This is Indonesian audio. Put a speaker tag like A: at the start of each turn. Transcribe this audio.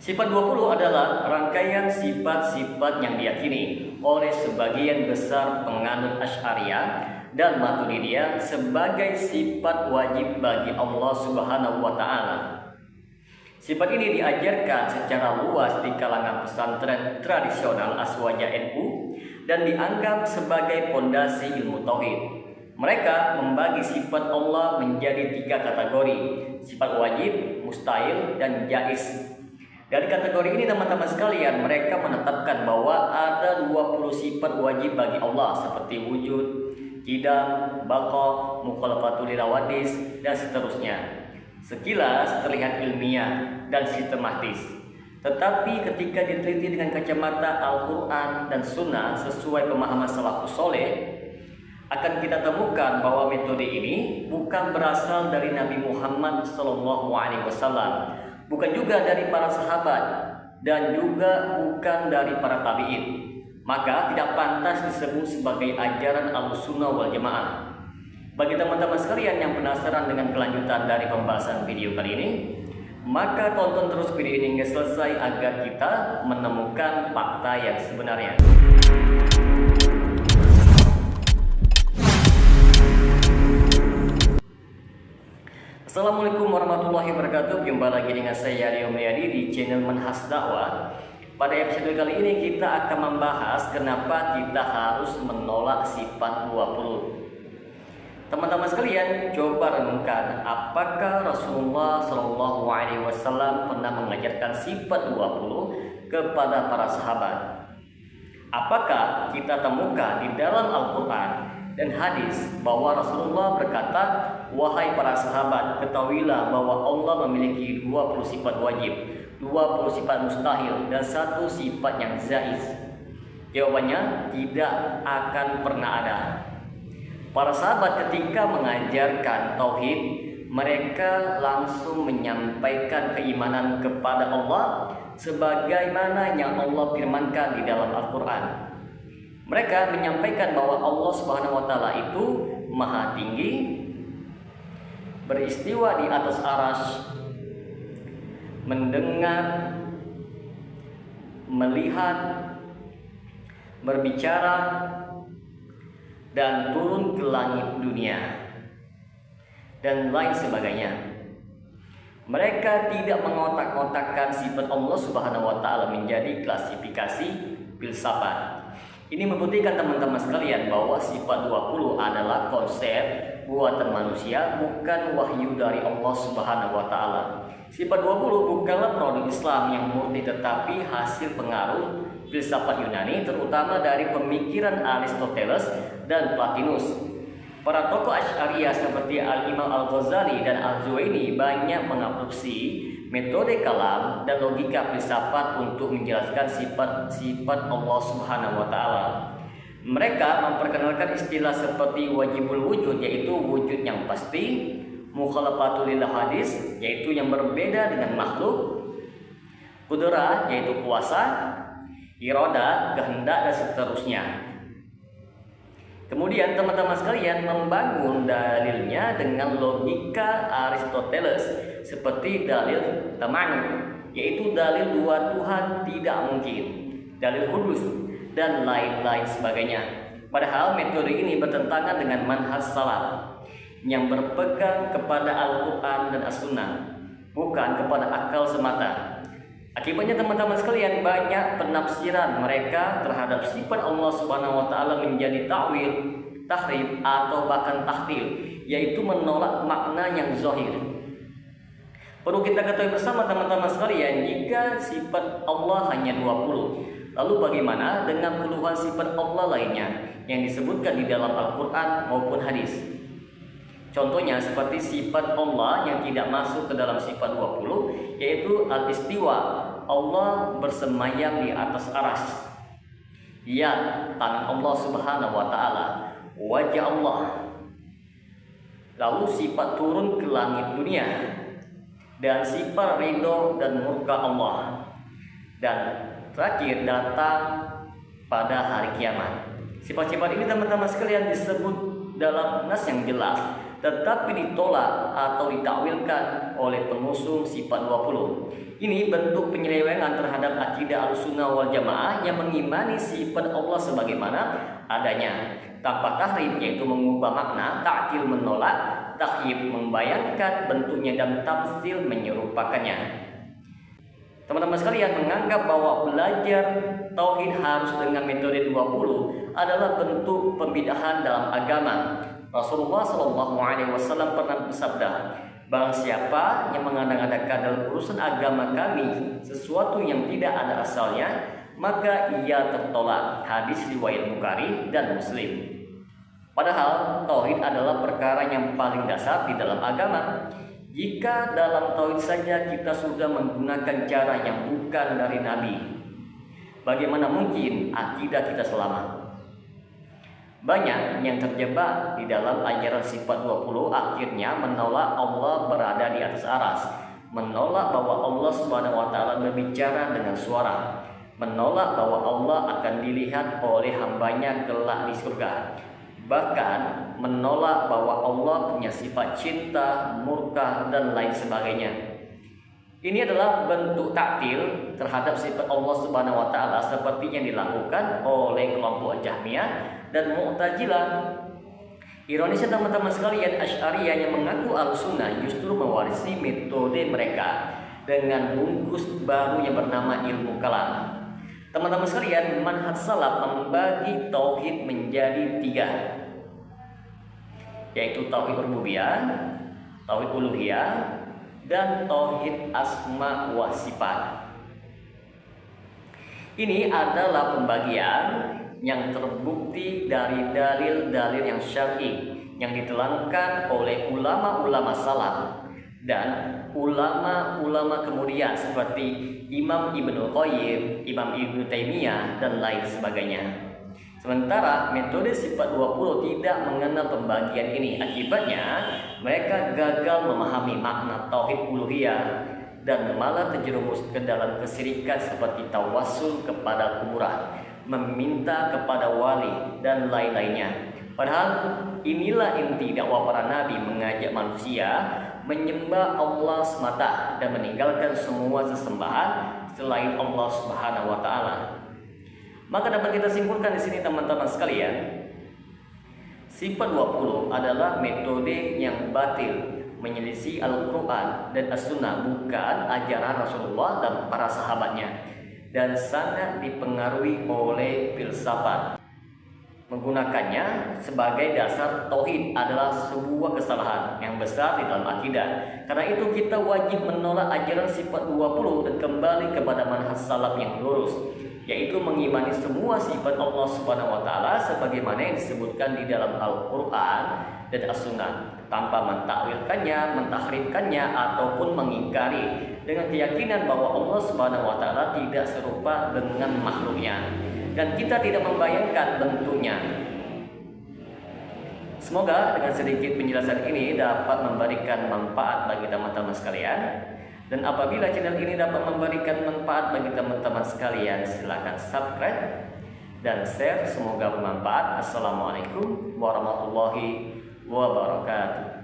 A: Sifat 20 adalah rangkaian sifat-sifat yang diyakini oleh sebagian besar penganut Asy'ariyah dan Maturidiyah sebagai sifat wajib bagi Allah Subhanahu wa taala. Sifat ini diajarkan secara luas di kalangan pesantren tradisional Aswaja NU dan dianggap sebagai pondasi ilmu tauhid. Mereka membagi sifat Allah menjadi 3 kategori: sifat wajib, mustahil, dan jaiz. Dari kategori ini teman-teman sekalian, mereka menetapkan bahwa ada 20 sifat wajib bagi Allah seperti wujud, qidam, baqa, mukhalafatul hawadits, dan seterusnya. Sekilas terlihat ilmiah dan sistematis. Tetapi ketika diteliti dengan kacamata Al-Quran dan Sunnah sesuai pemahaman salafus soleh, akan kita temukan bahwa metode ini bukan berasal dari Nabi Muhammad SAW, bukan juga dari para sahabat, dan juga bukan dari para tabi'in. Maka tidak pantas disebut sebagai ajaran Ahlussunnah wal Jamaah. Bagi teman-teman sekalian yang penasaran dengan kelanjutan dari pembahasan video kali ini, maka tonton terus video ini hingga selesai agar kita menemukan fakta yang sebenarnya. Assalamualaikum warahmatullahi wabarakatuh. Jumpa lagi dengan saya Rio Mulyadi di channel Manhaj Dakwah. Pada episode kali ini kita akan membahas kenapa kita harus menolak sifat 20. Teman-teman sekalian, coba renungkan, apakah Rasulullah SAW pernah mengajarkan sifat 20 kepada para sahabat? Apakah kita temukan di dalam Al-Quran dan hadis bahwa Rasulullah berkata, "Wahai para sahabat, ketahuilah bahwa Allah memiliki 20 sifat wajib, 20 sifat mustahil, dan 1 sifat yang jaiz"? Jawabannya tidak akan pernah ada. Para sahabat ketika mengajarkan tauhid, mereka langsung menyampaikan keimanan kepada Allah sebagaimana yang Allah firmankan di dalam Al-Quran. Mereka menyampaikan bahwa Allah Subhanahu wa taala itu Maha Tinggi, beristiwa di atas arsy, mendengar, melihat, berbicara, dan turun ke langit dunia, dan lain sebagainya. Mereka tidak mengotak-otakkan sifat Allah Subhanahu wa taala menjadi klasifikasi filsafat. Ini membuktikan teman-teman sekalian bahwa sifat 20 adalah konsep buatan manusia, bukan wahyu dari Allah Subhanahu wa taala. Sifat 20 bukanlah produk Islam yang murni, tetapi hasil pengaruh filsafat Yunani, terutama dari pemikiran Aristoteles dan Plotinus. Para tokoh Asy'ariyah seperti Al-Imam Al-Ghazali dan Al-Juwaini banyak mengadopsi metode kalam dan logika filsafat untuk menjelaskan sifat-sifat Allah Subhanahu wa taala. Mereka memperkenalkan istilah seperti wajibul wujud, yaitu wujud yang pasti, mukhalafatul hawadits, yaitu yang berbeda dengan makhluk, qudrah, yaitu kuasa, irada, kehendak, dan seterusnya. Kemudian teman-teman sekalian membangun dalilnya dengan logika Aristoteles seperti dalil tamanu, yaitu dalil dua Tuhan tidak mungkin, dalil hudus, dan lain-lain sebagainya. Padahal metode ini bertentangan dengan manhaj salaf yang berpegang kepada Al-Quran dan As-Sunnah, bukan kepada akal semata. Akibatnya teman-teman sekalian, banyak penafsiran mereka terhadap sifat Allah Subhanahu wa taala menjadi ta'wil, tahrif, atau bahkan tahtil, yaitu menolak makna yang zahir. Perlu kita ketahui bersama teman-teman sekalian, jika sifat Allah hanya 20, lalu bagaimana dengan puluhan sifat Allah lainnya yang disebutkan di dalam Al-Quran maupun hadis? Contohnya seperti sifat Allah yang tidak masuk ke dalam sifat 20, yaitu al-istiwa, Allah bersemayam di atas arsy. Ya, tangan Allah Subhanahu wa taala, wajah Allah. Lalu sifat turun ke langit dunia, dan sifat ridho dan murka Allah, dan terakhir datang pada hari kiamat. Sifat-sifat ini teman-teman sekalian disebut dalam nas yang jelas, tetapi ditolak atau ditakwilkan oleh pengusung sifat 20. Ini bentuk penyelewengan terhadap akidah Ahlussunnah wal Jamaah yang mengimani sifat Allah sebagaimana adanya, tanpa tahrif, yaitu mengubah makna, ta'til menolak, takyif membayangkan bentuknya, dan tamtsil menyerupakannya. Teman-teman sekalian, menganggap bahwa belajar tauhid harus dengan metode 20 adalah bentuk pembidahan dalam agama. Rasulullah SAW pernah bersabda, barang siapa yang mengada-ngadakan dalam urusan agama kami sesuatu yang tidak ada asalnya, maka ia tertolak. Hadis riwayat Bukhari dan Muslim. Padahal tauhid adalah perkara yang paling dasar di dalam agama. Jika dalam tauhid saja kita sudah menggunakan cara yang bukan dari Nabi, bagaimana mungkin akidah kita selamat? Banyak yang terjebak di dalam ajaran sifat 20 akhirnya menolak Allah berada di atas aras, menolak bahwa Allah Subhanahu wa taala berbicara dengan suara, menolak bahwa Allah akan dilihat oleh hambanya kelak di surga, bahkan menolak bahwa Allah punya sifat cinta, murka, dan lain sebagainya. Ini adalah bentuk taktil terhadap sifat Allah Subhanahu wa taala seperti yang dilakukan oleh kelompok Jahmiyah dan Mu'tazilah. Ironisnya teman-teman sekalian, Asy'ariyah yang mengaku Ahlussunnah justru mewarisi metode mereka dengan bungkus baru yang bernama ilmu kalam. Teman-teman sekalian, manhaj salaf membagi tauhid menjadi 3, yaitu tauhid rububiyah, tauhid uluhiyah, dan tauhid asma wa sifat. Ini adalah pembagian yang terbukti dari dalil-dalil yang syar'i yang ditelangkan oleh ulama-ulama salaf dan ulama-ulama kemudian seperti Imam Ibnu Qayyim, Imam Ibnu Taimiyah, dan lain sebagainya. Sementara metode sifat 20 tidak mengenal pembagian ini. Akibatnya mereka gagal memahami makna tauhid uluhiyah dan malah terjerumus ke dalam kesyirikan seperti tawassul kepada kuburan, meminta kepada wali, dan lain-lainnya. Padahal inilah inti dakwah para nabi, mengajak manusia menyembah Allah semata dan meninggalkan semua sesembahan selain Allah Subhanahu wa taala. Maka dapat kita simpulkan di sini teman-teman sekalian, sifat 20 adalah metode yang batil, menyelisih Al-Quran dan As-Sunnah, bukan ajaran Rasulullah dan para sahabatnya, dan sangat dipengaruhi oleh filsafat. Menggunakannya sebagai dasar tauhid adalah sebuah kesalahan yang besar di dalam akidah. Karena itu kita wajib menolak ajaran sifat 20 dan kembali kepada manhaj salaf yang lurus, yaitu mengimani semua sifat Allah Subhanahu wa taala sebagaimana yang disebutkan di dalam Al-Qur'an dan As-Sunnah, tanpa mentakwilkannya, mentahrifkannya, ataupun mengingkari, dengan keyakinan bahwa Allah Subhanahu wa taala tidak serupa dengan makhluknya dan kita tidak membayangkan bentuknya. Semoga dengan sedikit penjelasan ini dapat memberikan manfaat bagi teman-teman sekalian. Dan apabila channel ini dapat memberikan manfaat bagi teman-teman sekalian, silakan subscribe dan share. Semoga bermanfaat. Assalamualaikum warahmatullahi wabarakatuh.